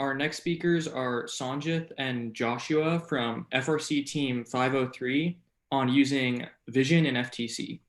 Our next speakers are Sanjith and Joshua from FRC Team 503 on using vision in FTC.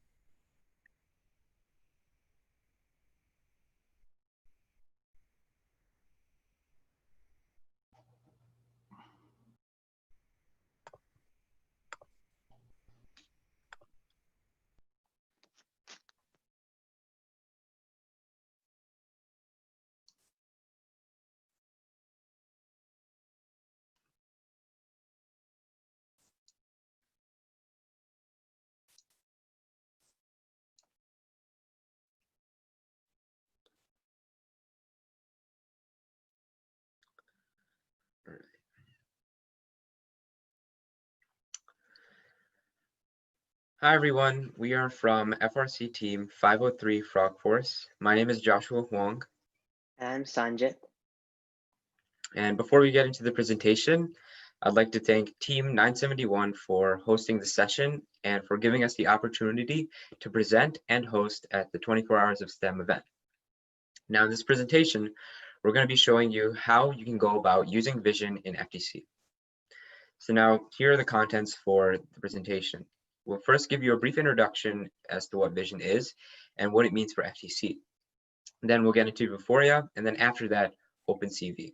Hi everyone, we are from FRC Team 503 Frog Force. My name is Joshua Huang. I'm Sanjith. And before we get into the presentation, I'd like to thank Team 971 for hosting the session and for giving us the opportunity to present and host at the 24 Hours of STEM event. Now in this presentation, we're going to be showing you how you can go about using vision in FTC. So now here are the contents for the presentation. We'll first give you a brief introduction as to what vision is and what it means for FTC. Then we'll get into Vuforia, and then after that, OpenCV.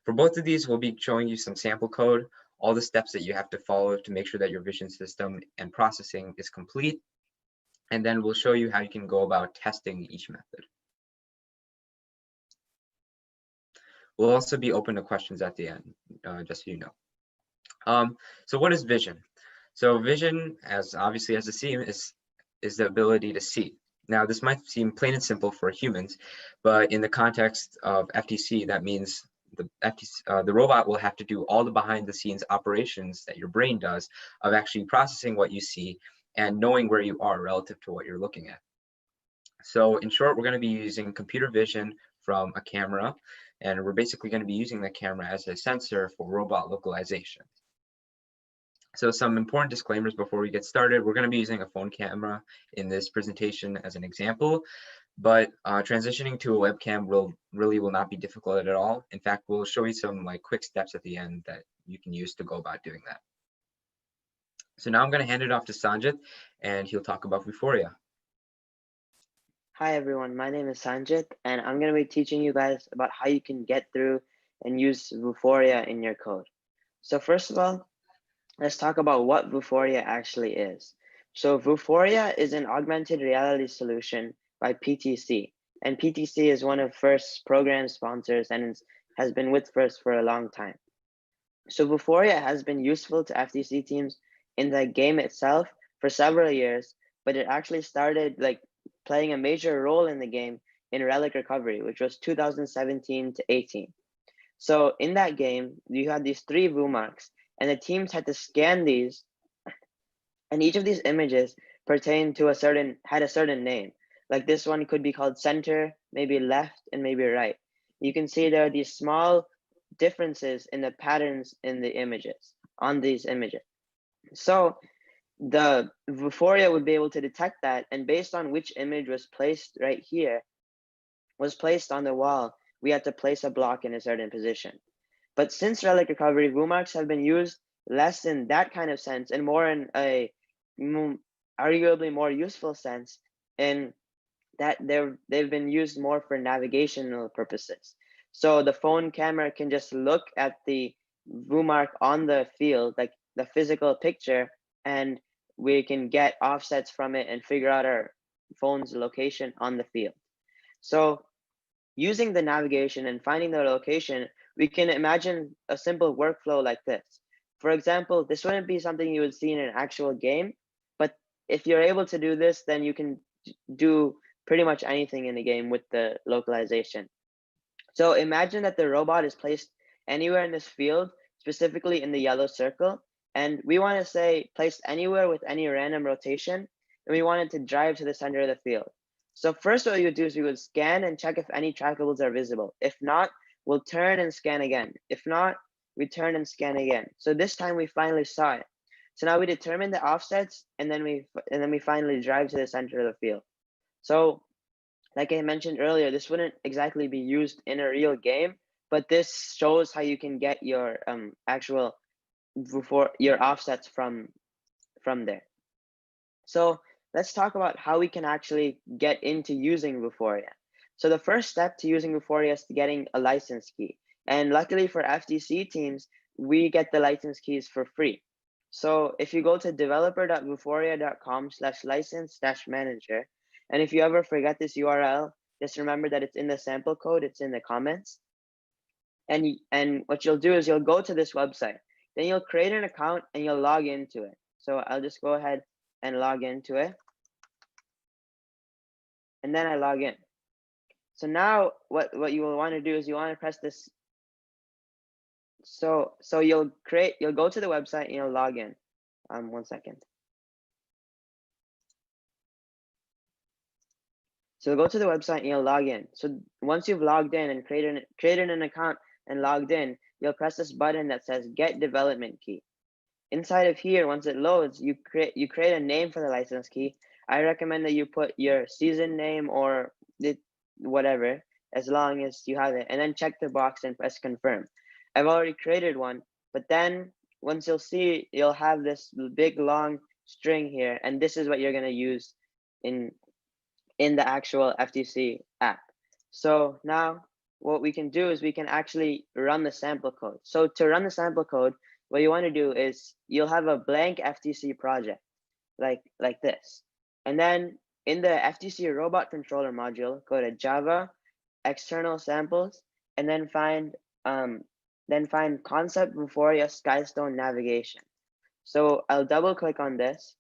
For both of these, we'll be showing you some sample code, all the steps that you have to follow to make sure that your vision system and processing is complete. And then we'll show you how you can go about testing each method. We'll also be open to questions at the end, just so you know. So what is vision? So vision, as obviously as a theme, is the ability to see. Now, this might seem plain and simple for humans, but in the context of FTC, that means the robot will have to do all the behind-the-scenes operations that your brain does of actually processing what you see and knowing where you are relative to what you're looking at. So in short, we're going to be using computer vision from a camera, and we're basically going to be using the camera as a sensor for robot localization. So some important disclaimers before we get started. We're going to be using a phone camera in this presentation as an example, but transitioning to a webcam will not be difficult at all. In fact, we'll show you some quick steps at the end that you can use to go about doing that. So now I'm going to hand it off to Sanjith, and he'll talk about Vuforia. Hi everyone, my name is Sanjith, and I'm going to be teaching you guys about how you can get through and use Vuforia in your code. So first of all, let's talk about what Vuforia actually is. So Vuforia is an augmented reality solution by PTC, and PTC is one of FIRST's program sponsors and has been with FIRST for a long time. So Vuforia has been useful to FTC teams in the game itself for several years, but it actually started playing a major role in the game in Relic Recovery, which was 2017 to 18. So in that game, you had these 3 VUMarks, and the teams had to scan these, and each of these images pertained to had a certain name. Like this one could be called center, maybe left, and maybe right. You can see there are these small differences in the patterns in the images, on these images. So the Vuforia would be able to detect that, and based on which image was placed right here, was placed on the wall, we had to place a block in a certain position. But since Relic Recovery, VUMarks have been used less in that kind of sense and more in a arguably more useful sense, in that they've been used more for navigational purposes. So the phone camera can just look at the VUMark on the field, like the physical picture, and we can get offsets from it and figure out our phone's location on the field. So using the navigation and finding the location, we can imagine a simple workflow like this. For example, this wouldn't be something you would see in an actual game, but if you're able to do this, then you can do pretty much anything in the game with the localization. So imagine that the robot is placed anywhere in this field, specifically in the yellow circle, and we want to say placed anywhere with any random rotation, and we want it to drive to the center of the field. So first what we would do is we would scan and check if any trackables are visible. If not, we'll turn and scan again. If not, we turn and scan again. So this time we finally saw it. So now we determine the offsets, and then we finally drive to the center of the field. So like I mentioned earlier, this wouldn't exactly be used in a real game, but this shows how you can get your actual before your offsets from there. So let's talk about how we can actually get into using Vuforia. So the first step to using Vuforia is getting a license key. And luckily for FTC teams, we get the license keys for free. So if you go to developer.vuforia.com/license-manager, and if you ever forget this URL, just remember that it's in the sample code, it's in the comments. And what you'll do is you'll go to this website, then you'll create an account and you'll log into it. So I'll just go ahead and log into it. And then I log in. So now what you will want to do is you want to press this. So you'll go to the website and you'll log in. 1 second. So you'll go to the website and you'll log in. So once you've logged in and created an account and logged in, you'll press this button that says Get Development Key. Inside of here, once it loads, you create a name for the license key. I recommend that you put your season name or whatever, as long as you have it, and then check the box and press confirm. I've already created one, but then once you'll see, you'll have this big long string here, and this is what you're gonna use in the actual FTC app. So now what we can do is we can actually run the sample code. So to run the sample code, what you want to do is you'll have a blank FTC project like this. And then in the FTC robot controller module, go to Java, external samples, and then find concept Vuforia Skystone navigation. So I'll double click on this.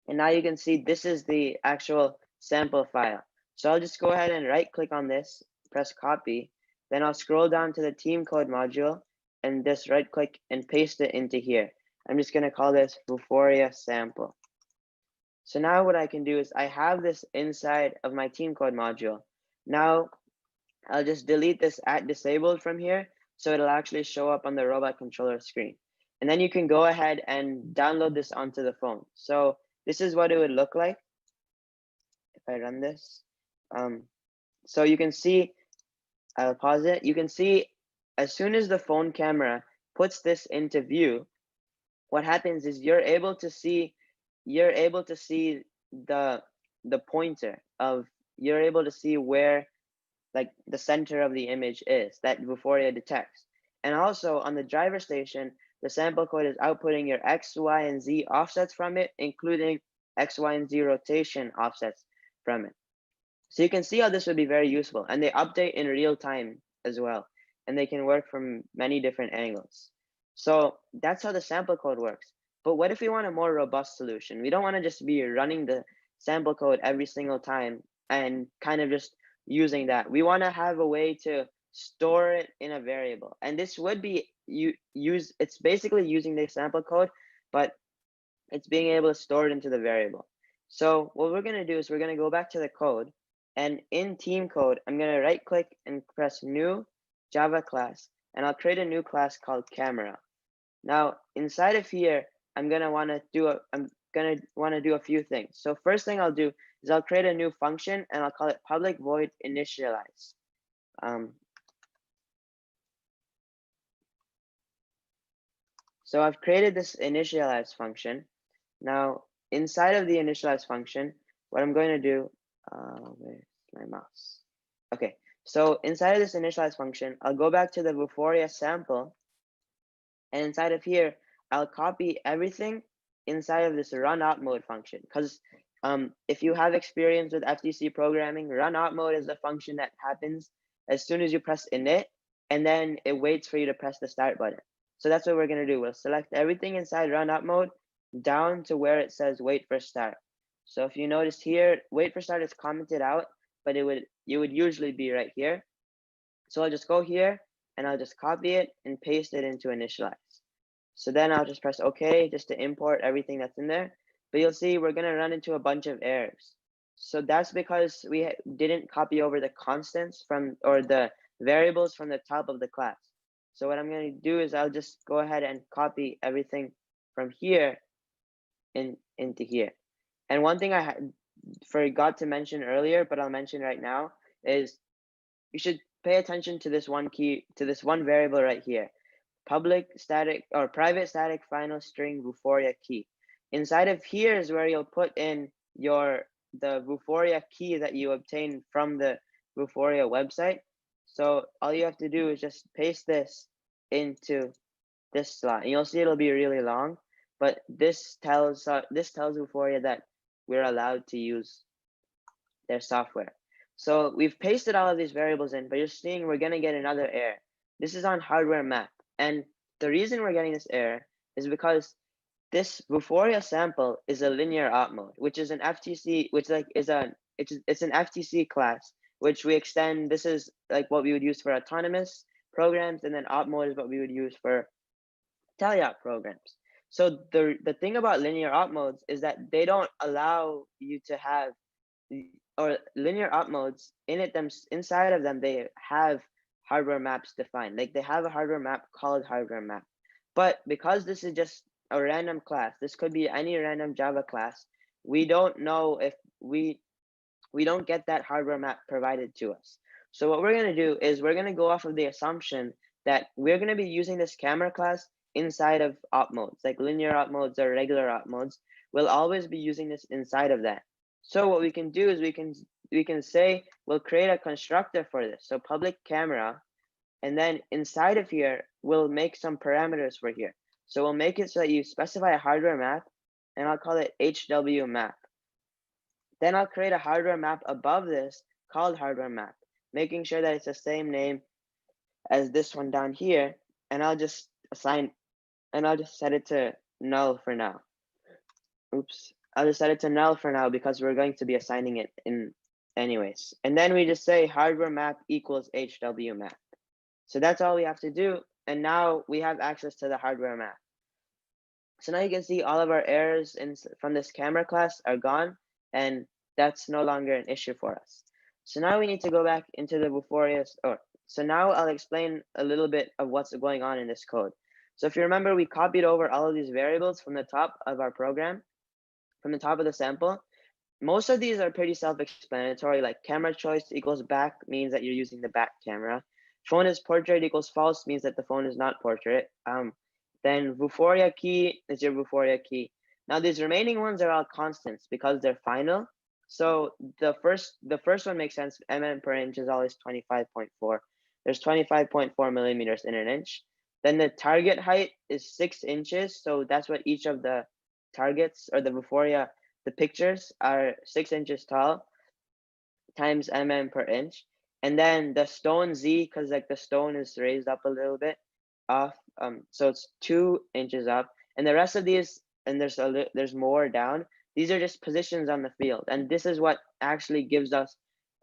And now you can see this is the actual sample file. So I'll just go ahead and right click on this, press copy. Then I'll scroll down to the team code module and just right click and paste it into here. I'm just gonna call this Vuforia sample. So now what I can do is I have this inside of my team code module. Now I'll just delete this @disabled from here so it'll actually show up on the robot controller screen. And then you can go ahead and download this onto the phone. So this is what it would look like if I run this. So you can see, I'll pause it. You can see as soon as the phone camera puts this into view, what happens is you're able to see the pointer of, you're able to see where like the center of the image is that Vuforia detects. And also on the driver station, the sample code is outputting your X, Y, and Z offsets from it, including X, Y, and Z rotation offsets from it. So you can see how this would be very useful, and they update in real time as well, and they can work from many different angles. So that's how the sample code works. But what if we want a more robust solution? We don't want to just be running the sample code every single time and kind of just using that. We want to have a way to store it in a variable, and this would be it's basically using the sample code, but it's being able to store it into the variable. So what we're going to do is we're going to go back to the code, and in team code, I'm going to right click and press new Java class, and I'll create a new class called camera. Now inside of here, I'm going to want to do a few things. So first thing I'll do is I'll create a new function, and I'll call it public void initialize. So I've created this initialize function. Now inside of the initialize function, what I'm going to do, where's my mouse? Okay, so inside of this initialize function, I'll go back to the Vuforia sample, and inside of here, I'll copy everything inside of this run out mode function. Because if you have experience with FTC programming, run out mode is the function that happens as soon as you press init, and then it waits for you to press the start button. So that's what we're going to do. We'll select everything inside run out mode down to where it says wait for start. So if you notice here, wait for start is commented out, but it would usually be right here. So I'll just go here and I'll just copy it and paste it into initialize. So then I'll just press OK just to import everything that's in there. But you'll see we're going to run into a bunch of errors. So that's because we didn't copy over the constants or the variables from the top of the class. So what I'm going to do is I'll just go ahead and copy everything from here into here. And one thing I forgot to mention earlier, but I'll mention right now, is you should pay attention to this one variable right here, public static or private static final string Vuforia key. Inside of here is where you'll put in the Vuforia key that you obtained from the Vuforia website. So all you have to do is just paste this into this slot, and you'll see it'll be really long, but this tells Vuforia that we're allowed to use their software. So we've pasted all of these variables in, but you're seeing we're gonna get another error. This is on hardware map, and the reason we're getting this error is because this Vuforia sample is a linear op mode, which is an FTC, which it's an FTC class, which we extend. This is like what we would use for autonomous programs, and then op mode is what we would use for teleop programs. So the thing about linear op modes is that they don't allow you to have, or linear op modes inside of them, they have hardware maps defined. Like they have a hardware map called hardware map. But because this is just a random class, this could be any random Java class, we don't know if we don't get that hardware map provided to us. So what we're going to do is we're going to go off of the assumption that we're going to be using this camera class inside of op modes, like linear op modes or regular op modes. We'll always be using this inside of that. So what we can do is we can say we'll create a constructor for this. So public camera, and then inside of here, we'll make some parameters for here. So we'll make it so that you specify a hardware map, and I'll call it HW map. Then I'll create a hardware map above this called hardware map, making sure that it's the same name as this one down here. And I'll just set it to null for now. Oops. I'll just set it to null for now because we're going to be assigning it in anyways. And then we just say hardware map equals HW map. So that's all we have to do. And now we have access to the hardware map. So now you can see all of our errors from this camera class are gone, and that's no longer an issue for us. So now we need to go back into the Vuforia. So now I'll explain a little bit of what's going on in this code. So if you remember, we copied over all of these variables from the top of our program, from the top of the sample. Most of these are pretty self-explanatory, like camera choice equals back means that you're using the back camera. Phone is portrait equals false means that the phone is not portrait. Then Vuforia key is your Vuforia key. Now these remaining ones are all constants because they're final. So the first one makes sense. Mm per inch is always 25.4. There's 25.4 millimeters in an inch. Then the target height is 6 inches. So that's what each of the targets or the Vuforia, the pictures are 6 inches tall times per inch. And then the stone Z, because like the stone is raised up a little bit off, so it's 2 inches up. And the rest of these, and there's more down, these are just positions on the field. And this is what actually gives us,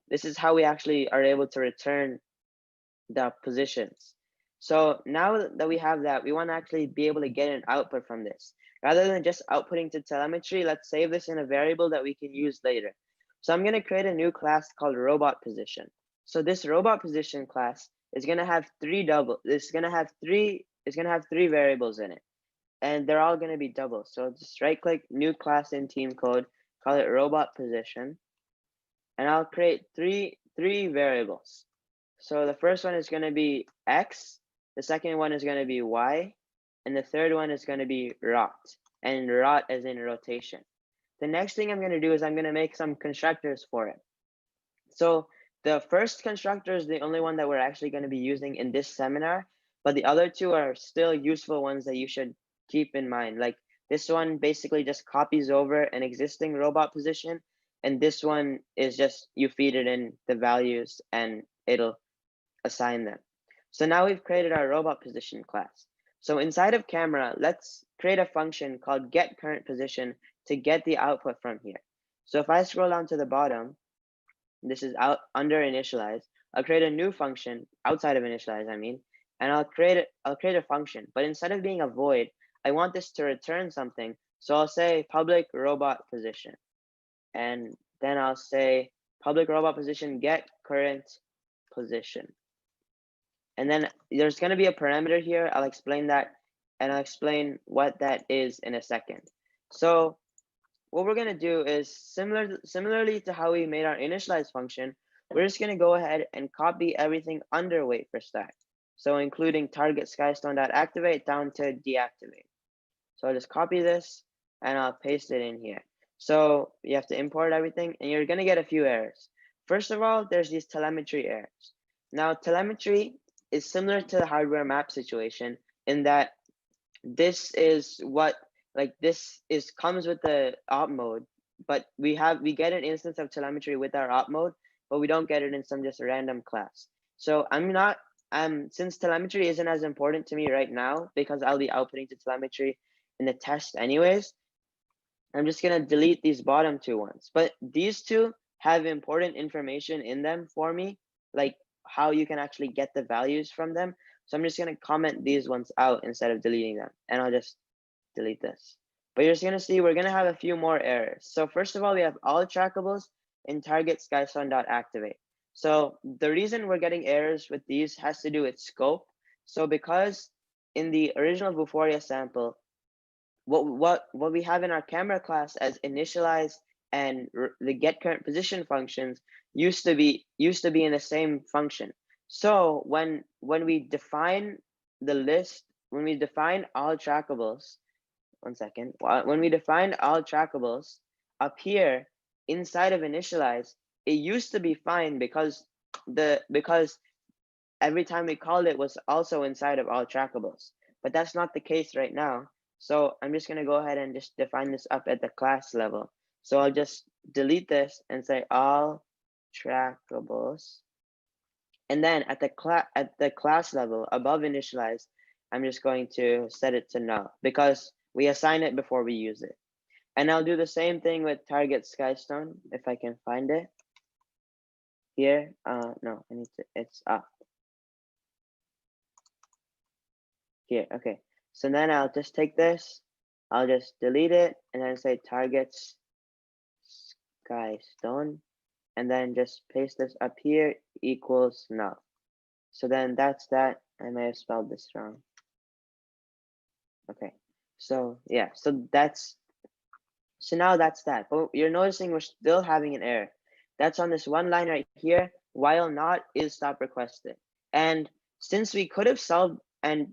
this is how we actually are able to return the positions. So now that we have that, we want to actually be able to get an output from this. Rather than just outputting to telemetry, let's save this in a variable that we can use later. So I'm going to create a new class called robot position. So this robot position class is going to have three variables in it, and they're all going to be double. So just right click, new class in team code, call it robot position, and I'll create three variables. So the first one is going to be X, the second one is going to be Y, and the third one is going to be rot, and rot as in rotation. The next thing I'm going to do is I'm going to make some constructors for it. So the first constructor is the only one that we're actually going to be using in this seminar, but the other two are still useful ones that you should keep in mind. Like this one basically just copies over an existing robot position, and this one is just you feed it in the values and it'll assign them. So now we've created our robot position class. So inside of camera, let's create a function called get current position to get the output from here. So if I scroll down to the bottom, this is out under initialize, I'll create a new function outside of initialize, and I'll create a function, but instead of being a void, I want this to return something. So I'll say public robot position, and then I'll say public robot position get current position. And then there's going to be a parameter here. I'll explain that, and I'll explain what that is in a second. So what we're going to do is similarly to how we made our initialize function, we're just gonna go ahead and copy everything under wait for start. So including target skystone.activate down to deactivate. So I'll just copy this and I'll paste it in here. So you have to import everything and you're gonna get a few errors. First of all, there's these telemetry errors. Now telemetry is similar to the hardware map situation in that this is what, like this is comes with the op mode, but we get an instance of telemetry with our op mode, but we don't get it in some just random class. So since telemetry isn't as important to me right now because I'll be outputting to telemetry in the test anyways, I'm just gonna delete these bottom two ones. But these two have important information in them for me, like how you can actually get the values from them. So I'm just gonna comment these ones out instead of deleting them, and I'll just delete this. But you're just gonna see we're gonna have a few more errors. So first of all, we have all trackables in target skystone.activate. So the reason we're getting errors with these has to do with scope. So because in the original Vuforia sample, what we have in our camera class as initialize and the get current position functions used to be in the same function. So when we define the list, when we define all trackables, one second, when we define all trackables up here inside of initialize, it used to be fine because every time we called it was also inside of all trackables, but that's not the case right now. So I'm just gonna go ahead and just define this up at the class level. So I'll just delete this and say all trackables. And then at the class level above initialize, I'm just going to set it to null because we assign it before we use it. And I'll do the same thing with target skystone if I can find it here. No, I need to, it's up here. Okay. So then I'll just take this, I'll just delete it and then say targets skystone, and then just paste this up here equals null. So then that's that. I may have spelled this wrong. Okay. So yeah, so now that's that. But you're noticing we're still having an error. That's on this one line right here, while not is stop requested. And since we could have solved, and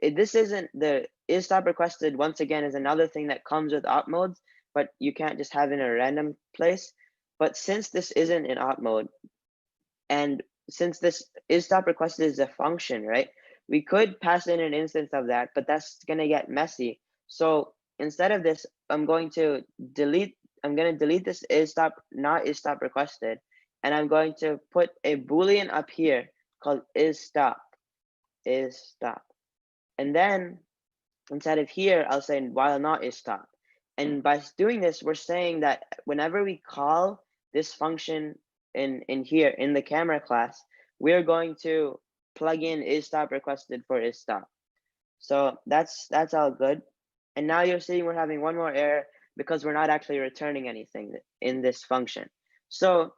this isn't the is stop requested, once again, is another thing that comes with op modes, but you can't just have in a random place. But since this isn't in op mode, and since this is stop requested is a function, right? We could pass in an instance of that, but that's gonna get messy. So instead of this, I'm gonna delete this is stop, not is stop requested, and I'm going to put a Boolean up here called is stop. And then instead of here, I'll say while not is stop. And by doing this, we're saying that whenever we call this function in here in the camera class, we're going to plug in is stop requested for is stop. So that's all good. And now you're seeing we're having one more error because we're not actually returning anything in this function. So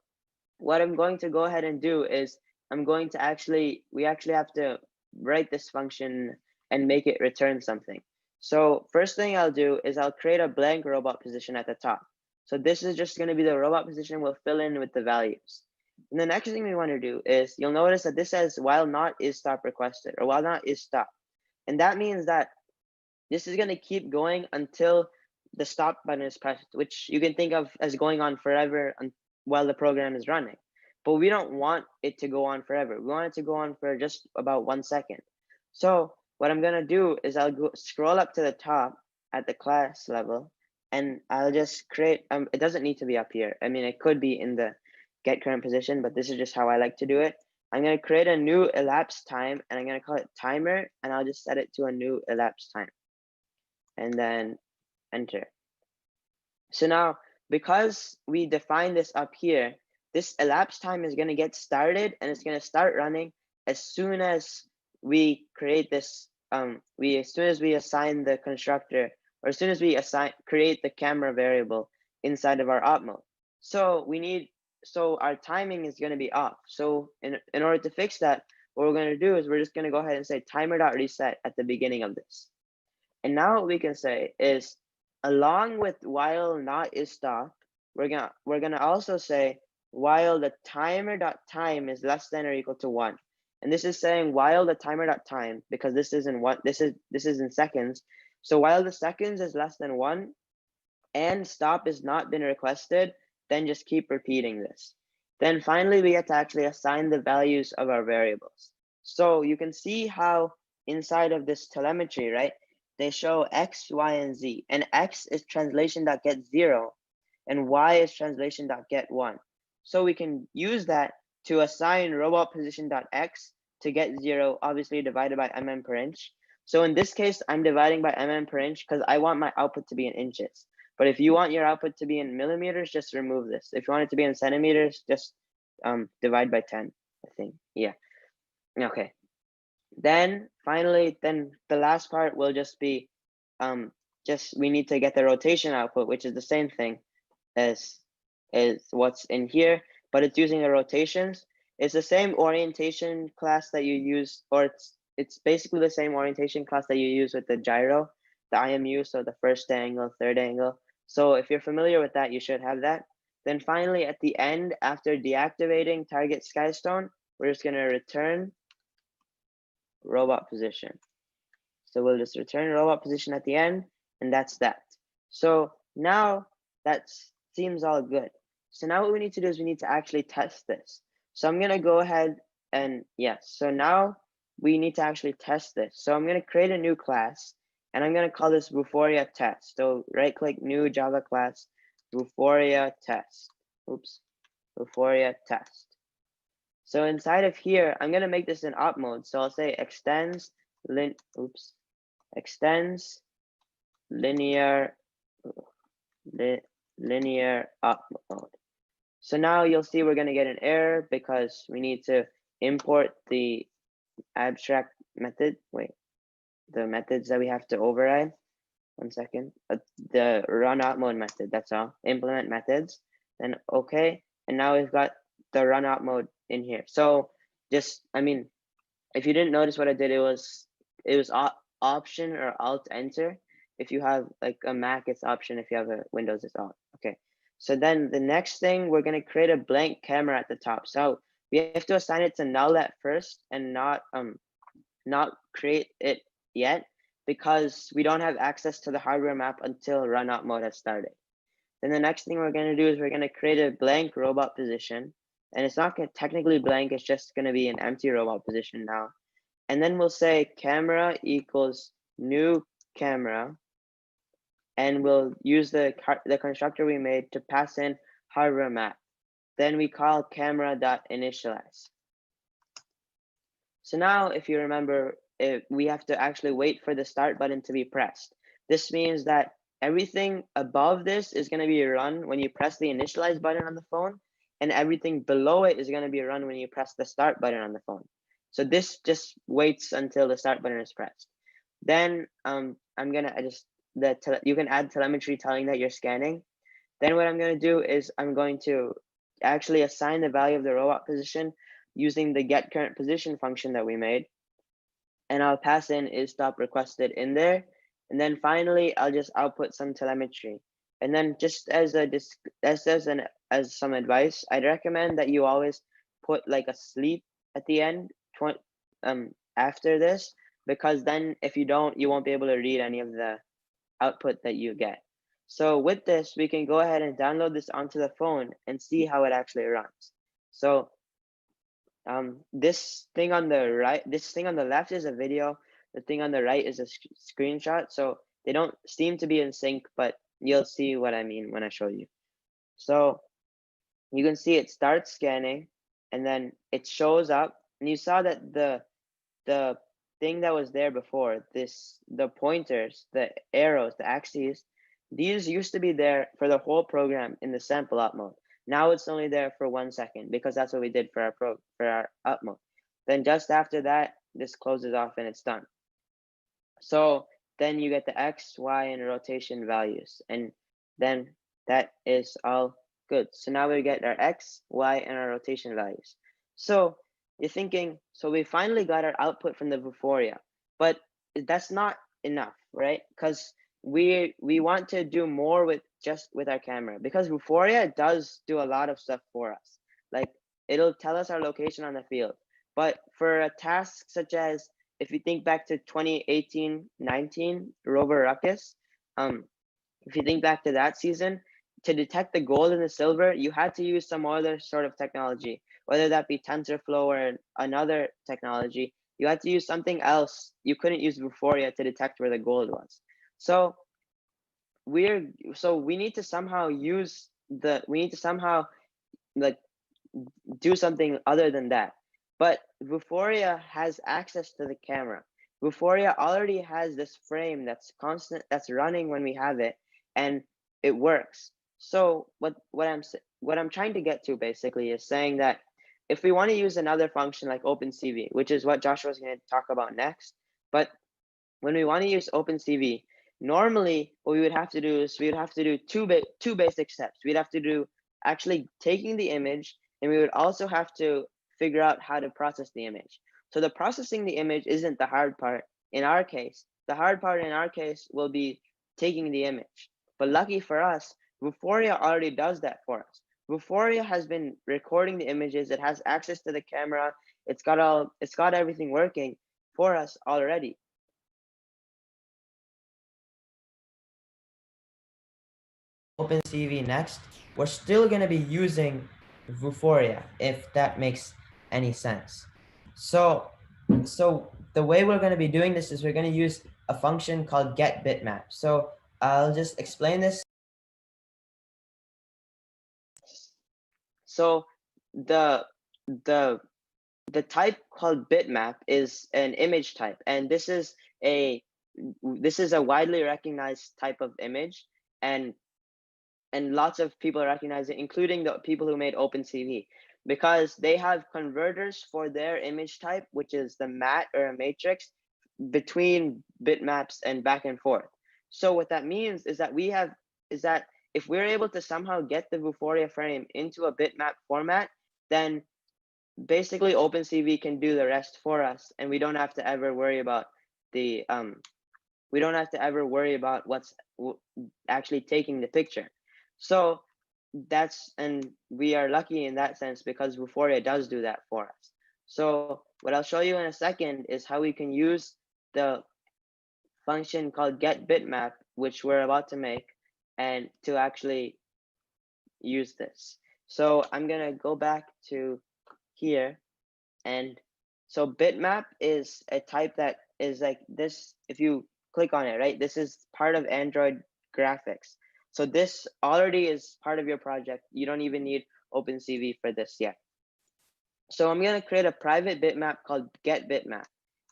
what I'm going to go ahead and do is we actually have to write this function and make it return something. So first thing I'll do is I'll create a blank robot position at the top. So this is just going to be the robot position we'll fill in with the values. And the next thing we want to do is you'll notice that this says while not is stop requested or while not is stop. And that means that this is going to keep going until the stop button is pressed, which you can think of as going on forever while the program is running. But we don't want it to go on forever. We want it to go on for just about 1 second. So what I'm gonna do is I'll scroll up to the top at the class level, and I'll just create, it doesn't need to be up here. I mean, it could be in the get current position, but this is just how I like to do it. I'm gonna create a new elapsed time, and I'm gonna call it timer, and I'll just set it to a new elapsed time. And then enter. So now, because we define this up here, this elapsed time is going to get started and it's going to start running as soon as we create this, as soon as we assign the constructor, or as soon as we create the camera variable inside of our op mode. So our timing is going to be off. So in order to fix that, what we're going to do is we're just going to go ahead and say timer.reset at the beginning of this. And now what we can say is, along with while not is stop, we're gonna also say while the timer.time is less than or equal to 1. And this is saying while the timer.time, because this is in what this is in seconds. So while the seconds is less than 1 and stop has not been requested, then just keep repeating this. Then finally, we get to actually assign the values of our variables. So you can see how inside of this telemetry, right, they show X, Y, and Z. And X is translation.get0, and Y is translation.get1. So we can use that to assign robot position.x to get 0, obviously divided by mm per inch. So in this case, I'm dividing by mm per inch because I want my output to be in inches. But if you want your output to be in millimeters, just remove this. If you want it to be in centimeters, just divide by 10, I think. Yeah. Okay. Then finally, then the last part will just be we need to get the rotation output, which is the same thing as what's in here, but it's using the rotations. It's the same orientation class that you use, or it's basically the same orientation class that you use with the gyro, the IMU, so the first angle, third angle. So if you're familiar with that, you should have that. Then finally, at the end, after deactivating target skystone, we're just gonna return robot position. So we'll just return robot position at the end, and that's that. So now that seems all good. So now what we need to do is we need to actually test this. So I'm gonna go ahead and yes, so now we need to actually test this. So I'm gonna create a new class, and I'm gonna call this Vuforia test. So right click new Java class, Vuforia test. Oops, Vuforia test. So inside of here, I'm gonna make this in op mode. So I'll say extends linear up mode. So now you'll see we're going to get an error because we need to import the abstract method. Wait, the methods that we have to override. 1 second. The run out mode method. That's all. Implement methods. Then okay. And now we've got the run out mode in here. So just, I mean, if you didn't notice what I did, it was option or alt enter. If you have like a Mac, it's option. If you have a Windows, it's alt. Okay. So then the next thing, we're going to create a blank camera at the top. So we have to assign it to null at first and not create it yet because we don't have access to the hardware map until run out mode has started. Then the next thing we're going to do is we're going to create a blank robot position, and it's not technically blank. It's just going to be an empty robot position now. And then we'll say camera equals new camera, and we'll use the constructor we made to pass in hardware map. Then we call camera.initialize. So now, if you remember, we have to actually wait for the start button to be pressed. This means that everything above this is going to be run when you press the initialize button on the phone, and everything below it is going to be run when you press the start button on the phone. So this just waits until the start button is pressed. Then I'm gonna you can add telemetry telling that you're scanning. Then what I'm gonna do is I'm going to actually assign the value of the robot position using the get current position function that we made. And I'll pass in is stop requested in there. And then finally, I'll just output some telemetry. And then just as some advice, I'd recommend that you always put like a sleep at the end after this, because then if you don't, you won't be able to read any of the output that you get. So with this, we can go ahead and download this onto the phone and see how it actually runs. So this thing on the left is a video. The thing on the right is a screenshot. So they don't seem to be in sync, but you'll see what I mean when I show you. So you can see it starts scanning, and then it shows up. And you saw that the thing that was there before, the pointers, the arrows, the axes, these used to be there for the whole program in the sample up mode. Now it's only there for 1 second because that's what we did for our up mode. Then just after that, this closes off and it's done. So then you get the X, Y, and rotation values, and then that is all good. So now we get our X, Y, and our rotation values. So you're thinking, so we finally got our output from the Vuforia, but that's not enough, right? Because we want to do more with our camera, because Vuforia does do a lot of stuff for us. Like, it'll tell us our location on the field. But for a task such as, if you think back to 2018-19 Rover Ruckus, if you think back to that season, to detect the gold and the silver, you had to use some other sort of technology, whether that be TensorFlow or another technology. You had to use something else. You couldn't use Vuforia to detect where the gold was. So we need to somehow like do something other than that. But Vuforia has access to the camera. Vuforia already has this frame that's constant, that's running when we have it, and it works. So what I'm trying to get to basically is saying that if we want to use another function like OpenCV, which is what Joshua is going to talk about next, but when we want to use OpenCV, normally what we would have to do is we would have to do two basic steps. We'd have to do actually taking the image, and we would also have to figure out how to process the image. So the processing the image isn't the hard part in our case. The hard part in our case will be taking the image. But lucky for us, Vuforia already does that for us. Vuforia has been recording the images. It has access to the camera. It's got everything working for us already. OpenCV next, we're still going to be using Vuforia, if that makes any sense. So the way we're going to be doing this is we're going to use a function called getBitmap. So I'll just explain this. So the type called bitmap is an image type, and this is a widely recognized type of image, and lots of people recognize it, including the people who made OpenCV, because they have converters for their image type, which is the mat or a matrix between bitmaps and back and forth. So what that means is that if we're able to somehow get the Vuforia frame into a bitmap format, then basically OpenCV can do the rest for us, and we don't have to ever worry about what's actually taking the picture. So and we are lucky in that sense, because Vuforia does do that for us. So what I'll show you in a second is how we can use the function called getBitmap, which we're about to make, and to actually use this. So I'm gonna go back to here, and so bitmap is a type that is like this. If you click on it, right, this is part of Android graphics. So this already is part of your project. You don't even need OpenCV for this yet. So I'm going to create a private bitmap called getBitmap.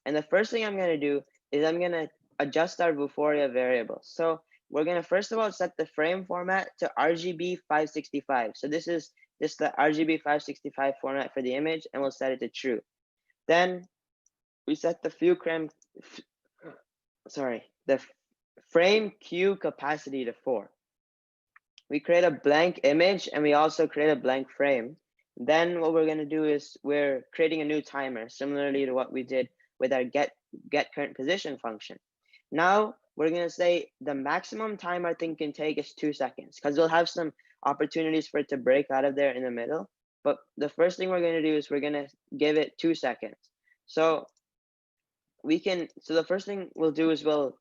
And the first thing I'm going to do is I'm going to adjust our Vuforia variables. So we're going to first of all set the frame format to RGB 565. So this is just the RGB 565 format for the image, and we'll set it to true. Then we set the frame queue capacity to 4. We create a blank image, and we also create a blank frame. Then what we're going to do is we're creating a new timer, similarly to what we did with our get current position function. Now we're going to say the maximum time our thing can take is 2 seconds, because we'll have some opportunities for it to break out of there in the middle. But the first thing we're going to do is we're going to give it 2 seconds. So the first thing we'll do is we'll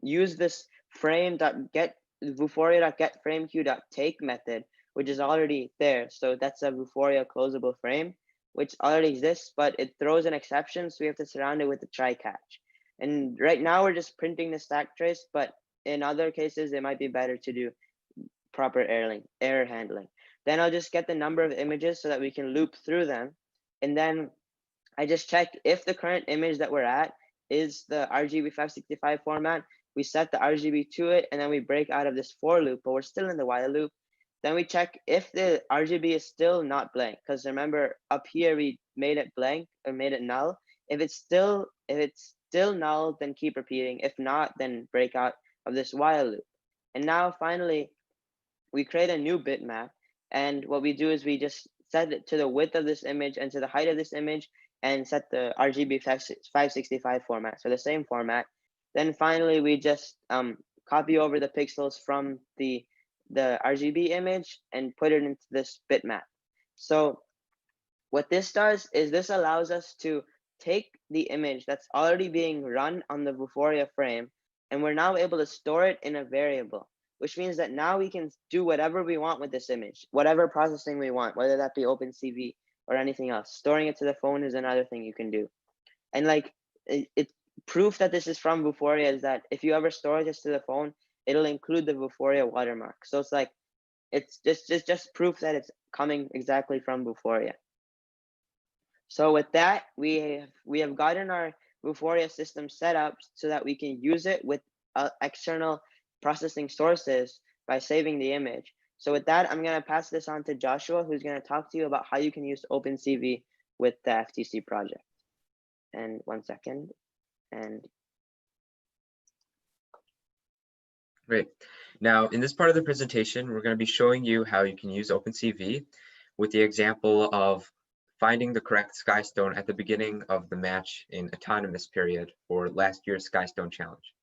use this Vuforia.getFrameQueue.take method, which is already there. So that's a Vuforia closable frame, which already exists, but it throws an exception, so we have to surround it with a try catch. And right now we're just printing the stack trace, but in other cases it might be better to do proper error handling. Then I'll just get the number of images so that we can loop through them, and then I just check if the current image that we're at is the RGB 565 format. We set the RGB to it, and then we break out of this for loop, but we're still in the while loop. Then we check if the RGB is still not blank, because remember up here we made it blank or made it null. If it's still null, then keep repeating. If not, then break out of this while loop. And now finally, we create a new bitmap, and what we do is we just set it to the width of this image and to the height of this image, and set the RGB 565 format, so the same format. Then finally, we just copy over the pixels from the RGB image and put it into this bitmap. So what this does is this allows us to take the image that's already being run on the Vuforia frame, and we're now able to store it in a variable, which means that now we can do whatever we want with this image, whatever processing we want, whether that be OpenCV or anything else. Storing it to the phone is another thing you can do. And like it's proof that this is from Vuforia is that if you ever store this to the phone, it'll include the Vuforia watermark. So it's like it's just proof that it's coming exactly from Vuforia. So with that, we have gotten our Vuforia system set up so that we can use it with external processing sources by saving the image. So with that, I'm going to pass this on to Joshua, who's going to talk to you about how you can use OpenCV with the FTC project. And 1 second. And Great. Now, in this part of the presentation, we're going to be showing you how you can use OpenCV with the example of finding the correct skystone at the beginning of the match in autonomous period for last year's skystone challenge.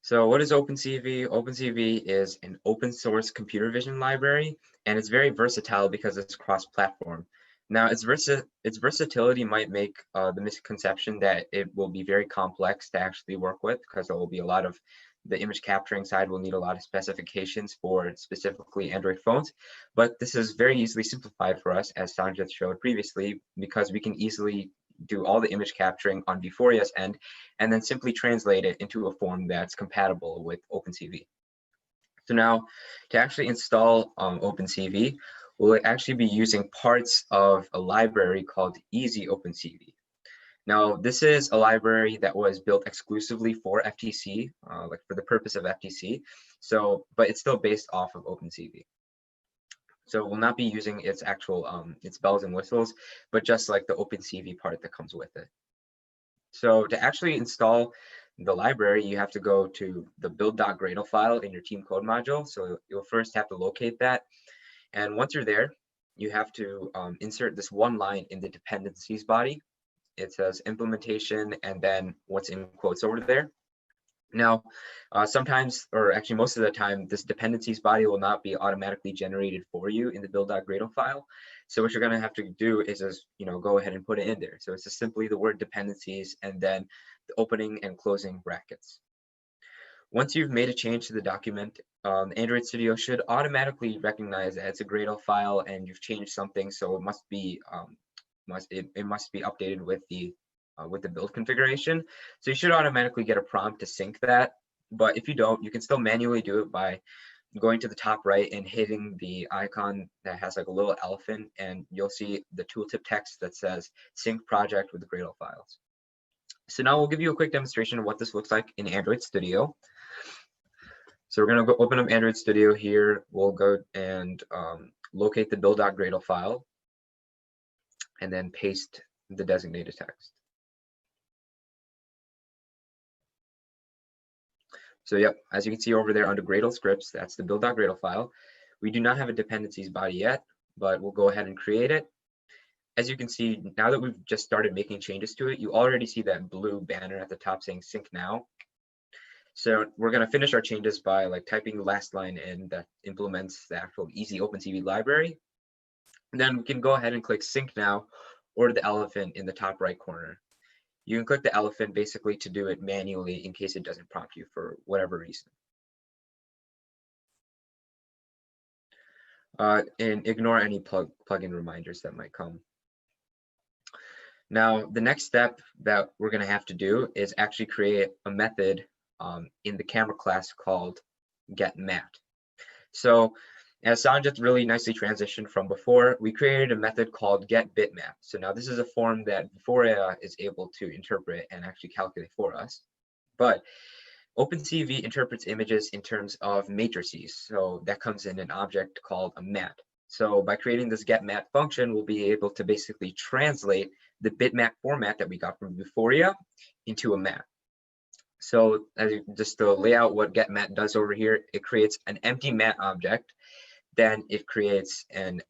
So what is OpenCV? OpenCV is an open source computer vision library, and it's very versatile because it's cross-platform. Now, its versatility might make the misconception that it will be very complex to actually work with, because there will be a lot of the image capturing side will need a lot of specifications for specifically Android phones, but this is very easily simplified for us, as Sanjith showed previously, because we can easily do all the image capturing on Vuforia's end and then simply translate it into a form that's compatible with OpenCV. So now, to actually install OpenCV, we'll actually be using parts of a library called Easy OpenCV. Now, this is a library that was built exclusively for FTC, like for the purpose of FTC. So, but it's still based off of OpenCV. So we'll not be using its actual, its bells and whistles, but just like the OpenCV part that comes with it. So to actually install the library, you have to go to the build.gradle file in your team code module. So you'll first have to locate that. And once you're there, you have to insert this one line in the dependencies body. It says implementation and then what's in quotes over there. Now, sometimes, or actually most of the time, this dependencies body will not be automatically generated for you in the build.gradle file. So what you're going to have to do is just, go ahead and put it in there. So it's just simply the word dependencies and then the opening and closing brackets. Once you've made a change to the document, Android Studio should automatically recognize that it's a Gradle file and you've changed something, so it must be it must be updated with the build configuration. So you should automatically get a prompt to sync that. But if you don't, you can still manually do it by going to the top right and hitting the icon that has like a little elephant, and you'll see the tooltip text that says sync project with the Gradle files. So now we'll give you a quick demonstration of what this looks like in Android Studio. So we're going to go open up Android Studio here. We'll go and locate the build.gradle file and then paste the designated text. So yep, as you can see over there under Gradle scripts, that's the build.gradle file. We do not have a dependencies body yet, but we'll go ahead and create it. As you can see, now that we've just started making changes to it, you already see that blue banner at the top saying sync now. So we're going to finish our changes by like typing the last line in that implements the actual Easy OpenCV library. And then we can go ahead and click sync now, or the elephant in the top right corner. You can click the elephant basically to do it manually in case it doesn't prompt you for whatever reason. And ignore any plugin reminders that might come. Now, the next step that we're going to have to do is actually create a method in the camera class called getMat. So as Sanjith really nicely transitioned from before, we created a method called getBitmap. So now this is a form that Vuforia is able to interpret and actually calculate for us. But OpenCV interprets images in terms of matrices. So that comes in an object called a mat. So by creating this getMat function, we'll be able to basically translate the bitmap format that we got from Vuforia into a mat. So just to lay out what getMat does over here, it creates an empty mat object then it creates a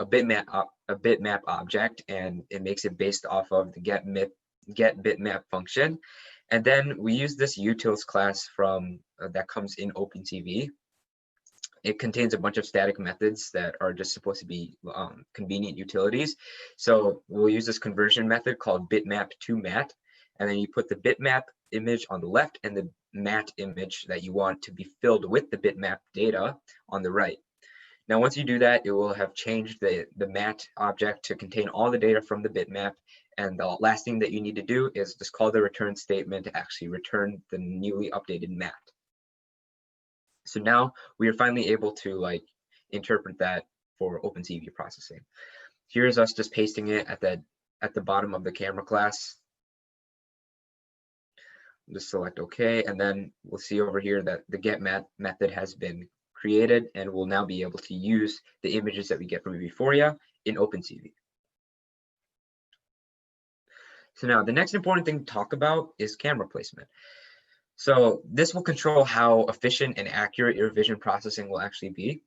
bitmap object, and it makes it based off of the get bitmap function. And then we use this utils class from that comes in OpenCV. It contains a bunch of static methods that are just supposed to be convenient utilities. So we'll use this conversion method called bitmap to mat, and then you put the bitmap image on the left and the mat image that you want to be filled with the bitmap data on the right. Now, once you do that, it will have changed the mat object to contain all the data from the bitmap. And the last thing that you need to do is just call the return statement to actually return the newly updated mat. So now we are finally able to interpret that for OpenCV processing. Here's us just pasting it at the bottom of the camera class. Just select OK, and then we'll see over here that the get mat method has been created, and we'll now be able to use the images that we get from Vuforia in OpenCV. So now the next important thing to talk about is camera placement. So this will control how efficient and accurate your vision processing will actually be.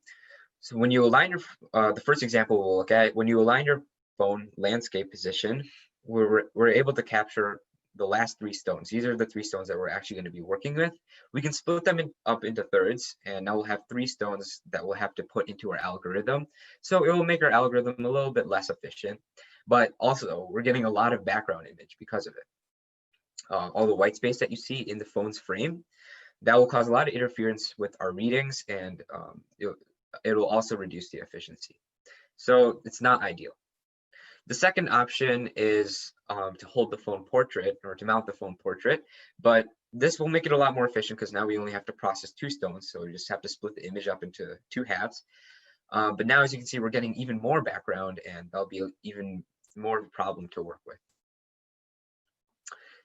So when you align your, the first example we'll look at, when you align your phone landscape position, we're able to capture the last 3 stones. These are the 3 stones that we're actually going to be working with. We can split them up into thirds, and now we'll have 3 stones that we'll have to put into our algorithm. So it will make our algorithm a little bit less efficient, but also we're getting a lot of background image because of it. All the white space that you see in the phone's frame, that will cause a lot of interference with our readings, and it will also reduce the efficiency. So it's not ideal. The second option is to hold the phone portrait, or to mount the phone portrait, but this will make it a lot more efficient because now we only have to process 2 stones, so we just have to split the image up into 2 halves. But now, as you can see, we're getting even more background, and that'll be even more of a problem to work with.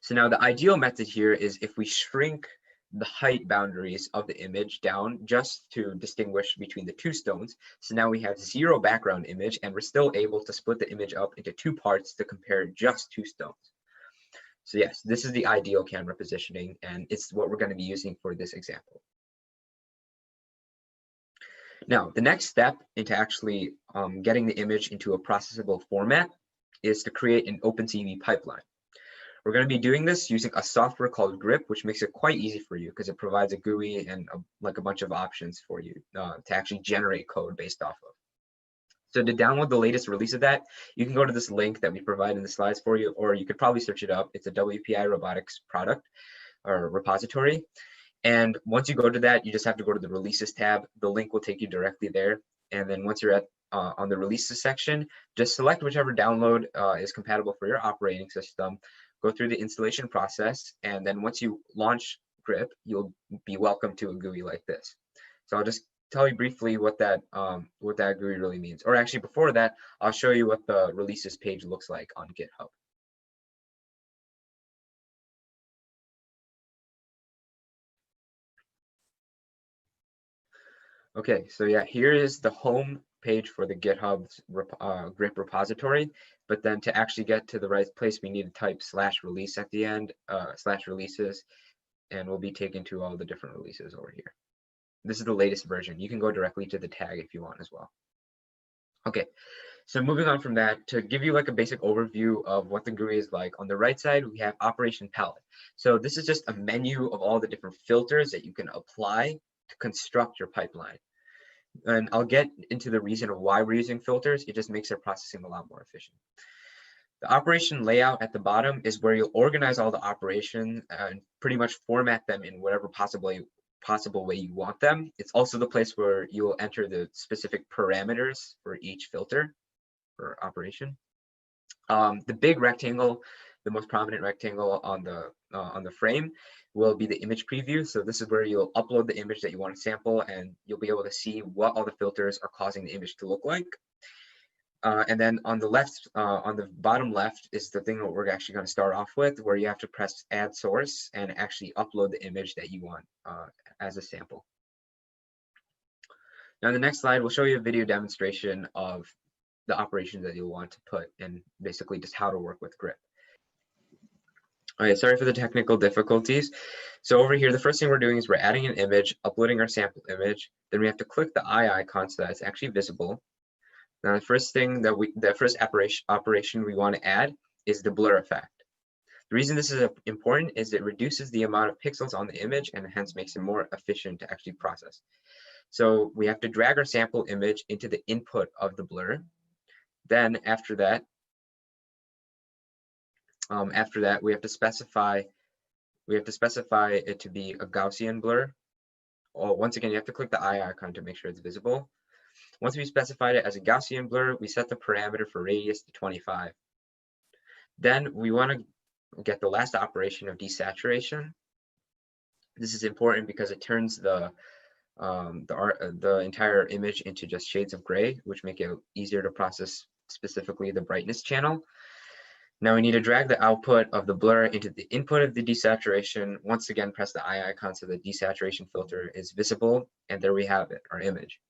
So now the ideal method here is if we shrink the height boundaries of the image down just to distinguish between the 2 stones. So now we have 0 background image, and we're still able to split the image up into 2 parts to compare just 2 stones. So yes, this is the ideal camera positioning, and it's what we're going to be using for this example. Now, the next step into actually getting the image into a processable format is to create an OpenCV pipeline. We're going to be doing this using a software called Grip, which makes it quite easy for you because it provides a GUI and a bunch of options for you to actually generate code based off of. So to download the latest release of that, you can go to this link that we provide in the slides for you, or you could probably search it up. It's a WPI robotics product or repository. And once you go to that, you just have to go to the releases tab. The link will take you directly there. And then once you're on the releases section, just select whichever download is compatible for your operating system. Go through the installation process, and then once you launch Grip, you'll be welcome to a GUI like this. So I'll just tell you briefly what that GUI really means. Or actually, before that, I'll show you what the releases page looks like on GitHub. Okay, so yeah, here is the home page for the GitHub's Grip repository. But then to actually get to the right place, we need to type /release at the end, /releases, and we'll be taken to all the different releases over here. This is the latest version. You can go directly to the tag if you want as well. Okay, so moving on from that, to give you like a basic overview of what the GUI is like, on the right side, we have Operation Palette. So this is just a menu of all the different filters that you can apply to construct your pipeline. And I'll get into the reason of why we're using filters. It just makes our processing a lot more efficient. The operation layout at the bottom is where you'll organize all the operations and pretty much format them in whatever possible way you want them. It's also the place where you will enter the specific parameters for each filter or operation. The big rectangle, the most prominent rectangle on the frame, will be the image preview. So this is where you'll upload the image that you want to sample, and you'll be able to see what all the filters are causing the image to look like. And then on the left, on the bottom left, is the thing that we're actually going to start off with, where you have to press add source and actually upload the image that you want as a sample. Now, the next slide will show you a video demonstration of the operations that you'll want to put, and basically just how to work with Grip. All right, sorry for the technical difficulties. So over here, the first thing we're doing is we're adding an image, uploading our sample image. Then we have to click the eye icon so that it's actually visible. Now, the first operation we want to add is the blur effect. The reason this is important is it reduces the amount of pixels on the image and hence makes it more efficient to actually process. So we have to drag our sample image into the input of the blur. Then after that, we have to specify it to be a Gaussian blur. Once again, you have to click the eye icon to make sure it's visible. Once we specified it as a Gaussian blur, we set the parameter for radius to 25. Then we want to get the last operation of desaturation. This is important because it turns the entire image into just shades of gray, which make it easier to process, specifically the brightness channel. Now we need to drag the output of the blur into the input of the desaturation. Once again, press the eye icon so the desaturation filter is visible, and there we have it, our image.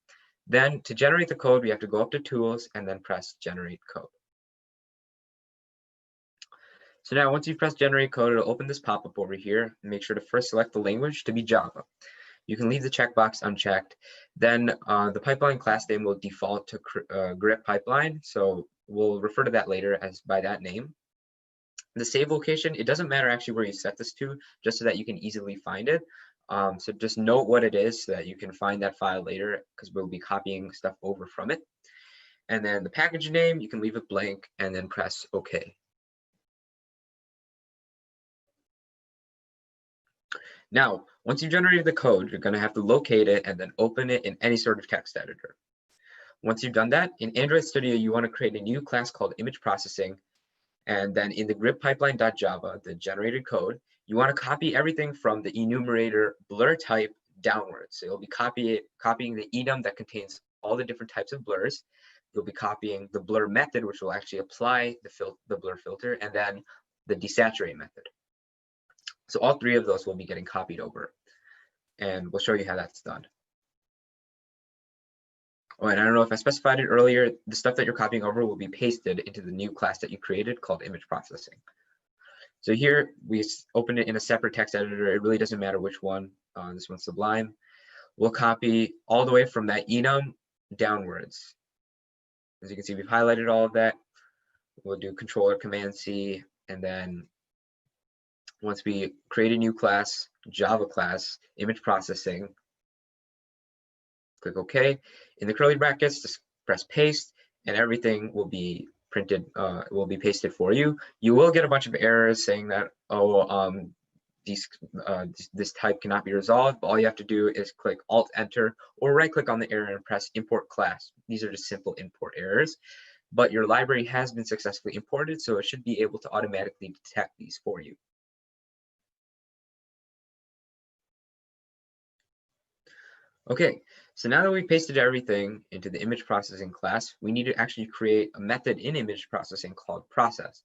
Then to generate the code, we have to go up to Tools and then press Generate Code. So now once you've pressed Generate Code, it'll open this pop-up over here. Make sure to first select the language to be Java. You can leave the checkbox unchecked. Then the pipeline class name will default to grep pipeline. So we'll refer to that later as by that name. The save location, it doesn't matter actually where you set this to, just so that you can easily find it. So just note what it is so that you can find that file later, because we'll be copying stuff over from it. And then the package name, you can leave it blank and then press OK. Now, once you've generated the code, you're going to have to locate it and then open it in any sort of text editor. Once you've done that, in Android Studio, you want to create a new class called image processing. And then in the grep pipeline.java, the generated code, you want to copy everything from the enumerator blur type downwards. So you'll be copying the enum that contains all the different types of blurs. You'll be copying the blur method, which will actually apply the blur filter, and then the desaturate method. So all three of those will be getting copied over, and we'll show you how that's done. Oh, and I don't know if I specified it earlier, the stuff that you're copying over will be pasted into the new class that you created called image processing. So here we open it in a separate text editor. It really doesn't matter which one. This one's Sublime. We'll copy all the way from that enum downwards. As you can see, we've highlighted all of that. We'll do Control or Command C, and then once we create a new class, Java class, image processing, click OK. In the curly brackets, just press paste, and everything will be printed, will be pasted for you. You will get a bunch of errors saying that, this type cannot be resolved, but all you have to do is click Alt-Enter or right-click on the error and press Import Class. These are just simple import errors, but your library has been successfully imported, so it should be able to automatically detect these for you. Okay, so now that we've pasted everything into the image processing class, we need to actually create a method in image processing called process.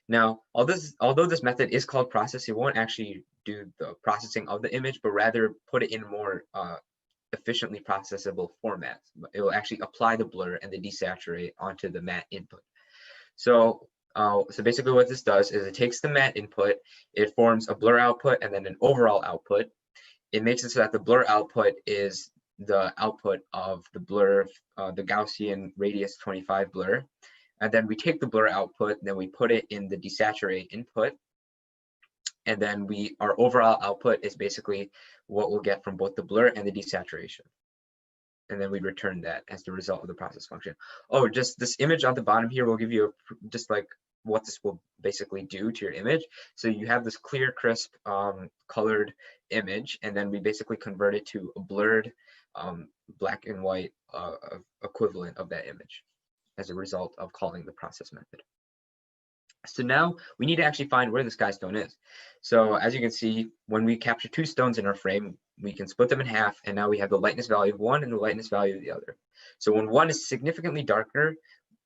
Now, although this method is called process, it won't actually do the processing of the image, but rather put it in more efficiently processable formats. It will actually apply the blur and the desaturate onto the matte input. So basically what this does is it takes the matte input, it forms a blur output and then an overall output. It makes it so that the blur output is the output of the blur, the Gaussian radius 25 blur. And then we take the blur output, then we put it in the desaturate input. And then our overall output is basically what we'll get from both the blur and the desaturation. And then we return that as the result of the process function. Oh, just this image on the bottom here will give you just like what this will basically do to your image. So you have this clear, crisp, colored image, and then we basically convert it to a blurred black and white equivalent of that image as a result of calling the process method. So now we need to actually find where the sky stone is. So as you can see, when we capture two stones in our frame, we can split them in half, and now we have the lightness value of one and the lightness value of the other. So when one is significantly darker,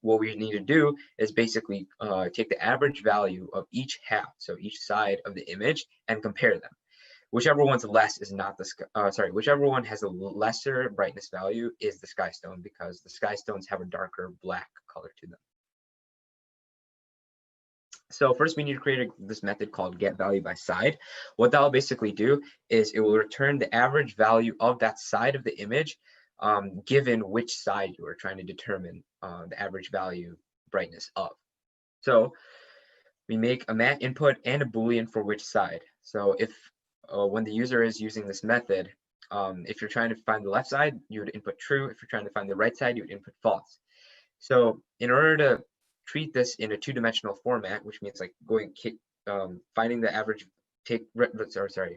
what we need to do is basically take the average value of each half, so each side of the image, and compare them. Whichever one's less is not the whichever one has a lesser brightness value is the sky stone, because the sky stones have a darker black color to them. So first we need to create this method called get value by side. What that will basically do is it will return the average value of that side of the image given which side you are trying to determine the average value brightness of. So we make a mat input and a Boolean for which side. So if when the user is using this method, if you're trying to find the left side, you would input true. If you're trying to find the right side, you would input false. So in order to treat this in a two-dimensional format, which means like finding the average,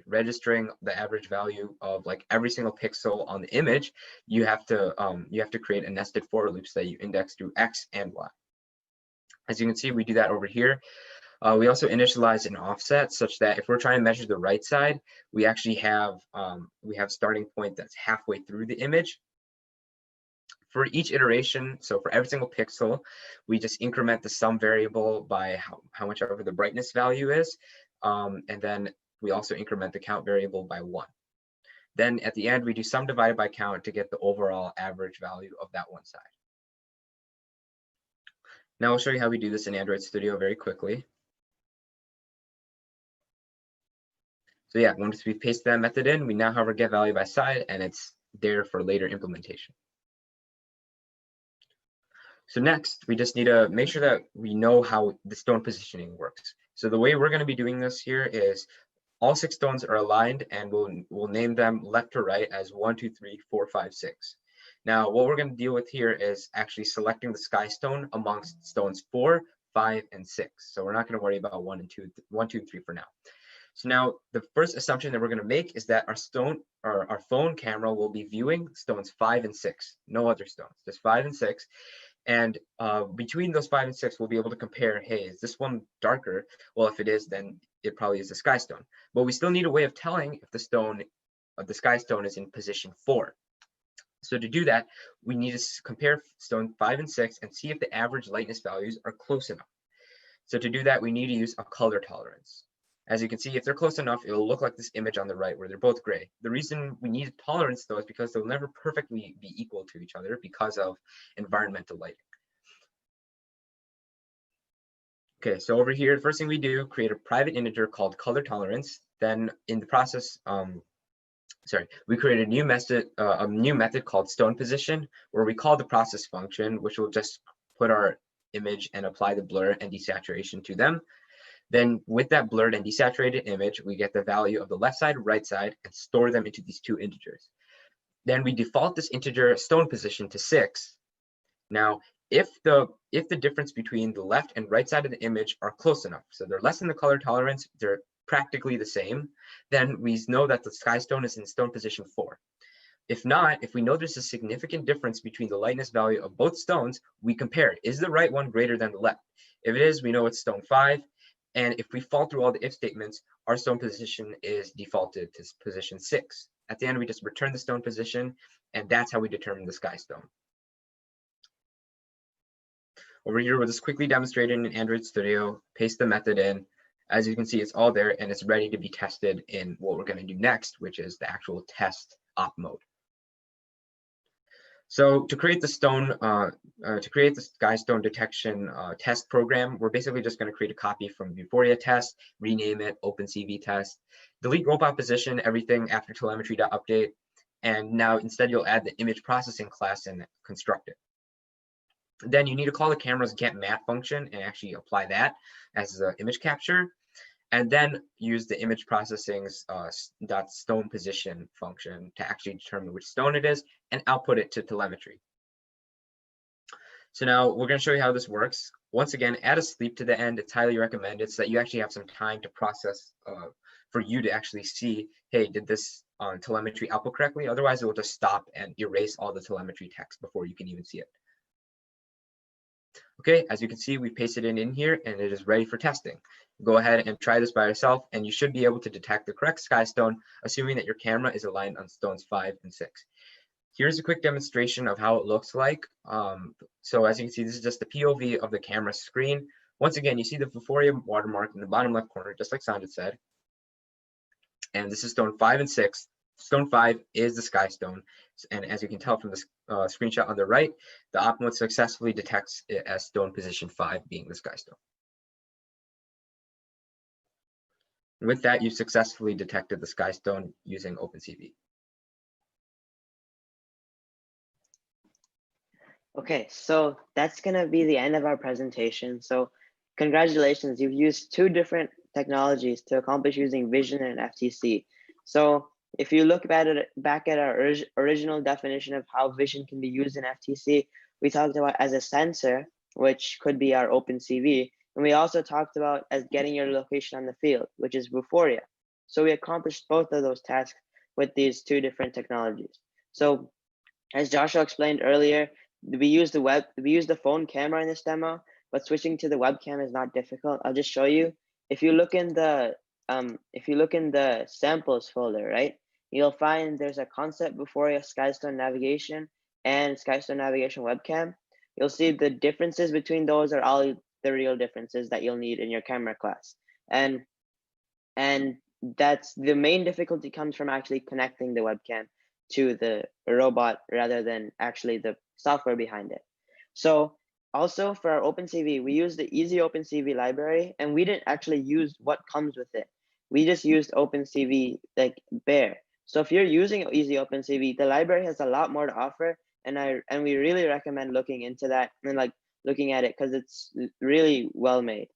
registering the average value of like every single pixel on the image, you have to create a nested for loops that you index through X and Y. As you can see, we do that over here. We also initialize an offset such that if we're trying to measure the right side, we actually have starting point that's halfway through the image. For each iteration, so for every single pixel, we just increment the sum variable by how much ever the brightness value is. And then we also increment the count variable by 1. Then at the end, we do sum divided by count to get the overall average value of that one side. Now I'll show you how we do this in Android Studio very quickly. So yeah, once we paste that method in, we now have our get value by side, and it's there for later implementation. So next, we just need to make sure that we know how the stone positioning works. So the way we're going to be doing this here is all 6 stones are aligned, and we'll name them left to right as 1, 2, 3, 4, 5, 6. Now, what we're going to deal with here is actually selecting the sky stone amongst stones 4, 5, and 6. So we're not going to worry about 1, 2, and 3 for now. So now the first assumption that we're going to make is that our phone camera will be viewing stones 5 and 6, no other stones, just 5 and 6. And between those 5 and 6, we'll be able to compare, hey, is this one darker? Well, if it is, then it probably is a sky stone. But we still need a way of telling if the sky stone is in position 4. So to do that, we need to compare stone 5 and 6 and see if the average lightness values are close enough. So to do that, we need to use a color tolerance. As you can see, if they're close enough, it'll look like this image on the right where they're both gray. The reason we need a tolerance though is because they'll never perfectly be equal to each other because of environmental lighting. Okay, so over here, the first thing we do, create a private integer called color tolerance. Then in the process, we create a new method called stone position, where we call the process function, which will just put our image and apply the blur and desaturation to them. Then with that blurred and desaturated image, we get the value of the left side, right side, and store them into these 2 integers. Then we default this integer stone position to 6. Now, if the difference between the left and right side of the image are close enough, so they're less than the color tolerance, they're practically the same, then we know that the sky stone is in stone position 4. If not, if we know there's a significant difference between the lightness value of both stones, we compare, is the right one greater than the left? If it is, we know it's stone 5. And if we fall through all the if statements, our stone position is defaulted to position 6. At the end, we just return the stone position, and that's how we determine the sky stone. Over here, we'll just quickly demonstrate it in Android Studio, paste the method in. As you can see, it's all there, and it's ready to be tested in what we're going to do next, which is the actual test op mode. So to create the sky stone detection test program, we're basically just going to create a copy from Vuforia test, rename it OpenCV test, delete robot position, everything after telemetry.update, and now instead you'll add the image processing class and construct it. Then you need to call the camera's getMat function and actually apply that as the image capture, and then use the image processing's .stone position function to actually determine which stone it is and output it to telemetry. So now we're going to show you how this works. Once again, add a sleep to the end. It's highly recommended so that you actually have some time to process for you to actually see, hey, did this telemetry output correctly? Otherwise, it will just stop and erase all the telemetry text before you can even see it. Okay, as you can see, we pasted it in here and it is ready for testing. Go ahead and try this by yourself and you should be able to detect the correct sky stone, assuming that your camera is aligned on stones 5 and 6. Here's a quick demonstration of how it looks like. So as you can see, this is just the POV of the camera screen. Once again, you see the Vuforia watermark in the bottom left corner, just like Sanjith said. And this is stone 5 and 6. Stone 5 is the sky stone. And as you can tell from the screenshot on the right, the op mode successfully detects it as stone position 5 being the sky stone. With that, you successfully detected the sky stone using OpenCV. Okay, so that's gonna be the end of our presentation. So congratulations, you've used two different technologies to accomplish using Vision and FTC. So if you look back at our original definition of how Vision can be used in FTC, we talked about as a sensor, which could be our OpenCV, and we also talked about as getting your location on the field, which is Vuforia. So we accomplished both of those tasks with these two different technologies. So as Joshua explained earlier, we use the phone camera in this demo, but switching to the webcam is not difficult. I'll just show you. If you look in the samples folder, right, you'll find there's a concept Vuforia Skystone navigation and Skystone navigation webcam. You'll see the differences between those are all the real differences that you'll need in your camera class. And that's the main difficulty comes from actually connecting the webcam to the robot rather than actually the software behind it. So also for our OpenCV, we use the Easy OpenCV library, and we didn't actually use what comes with it. We just used OpenCV like bare. So if you're using Easy OpenCV, the library has a lot more to offer, and we really recommend looking into that and like looking at it because it's really well made.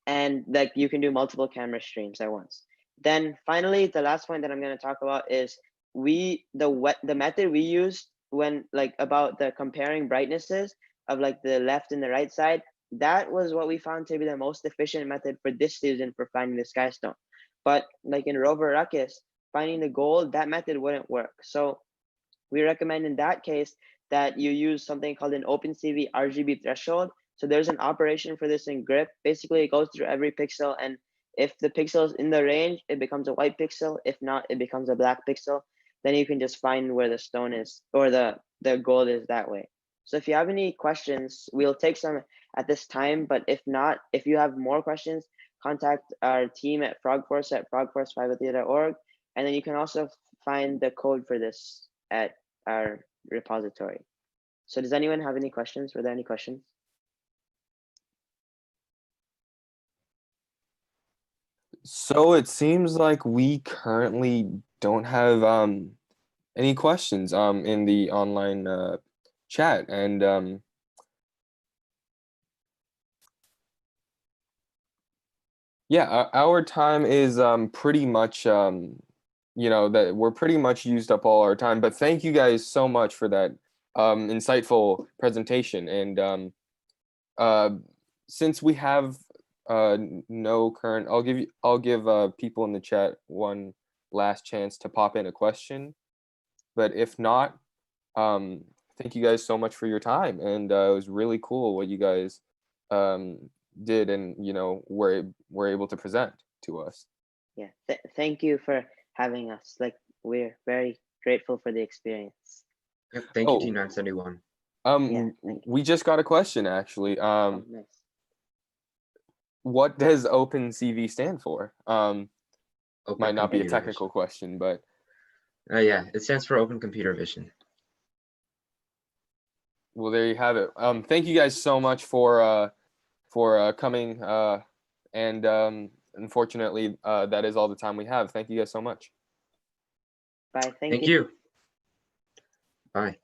And like you can do multiple camera streams at once. Then finally, the last point that I'm going to talk about is the method we used when like about the comparing brightnesses of like the left and the right side. That was what we found to be the most efficient method for this season for finding the sky stone. But like in Rover Ruckus, finding the gold, that method wouldn't work. So we recommend in that case that you use something called an OpenCV RGB threshold. So there's an operation for this in grip. Basically, it goes through every pixel, and if the pixel is in the range, it becomes a white pixel. If not, it becomes a black pixel. Then you can just find where the stone is or the gold is that way. So if you have any questions, we'll take some at this time. But if not, if you have more questions, contact our team at FrogForce at frogforce503.org. And then you can also find the code for this at our repository. So does anyone have any questions? Were there any questions? So it seems like we currently don't have any questions in the online chat, and yeah, our time is pretty much that we're pretty much used up all our time. But thank you guys so much for that insightful presentation. And since we have no current, I'll give people in the chat one last chance to pop in a question. But if not, thank you guys so much for your time, and it was really cool what you guys did, and were able to present to us. Yeah, thank you for having us. Like we're very grateful for the experience. Yep, thank you, T971. We just got a question actually. Oh, nice. What does OpenCV stand for? Might not be a technical question, but yeah, it stands for Open Computer Vision. Well, there you have it. Thank you guys so much for coming. And unfortunately, that is all the time we have. Thank you guys so much. Bye. Thank you. Bye.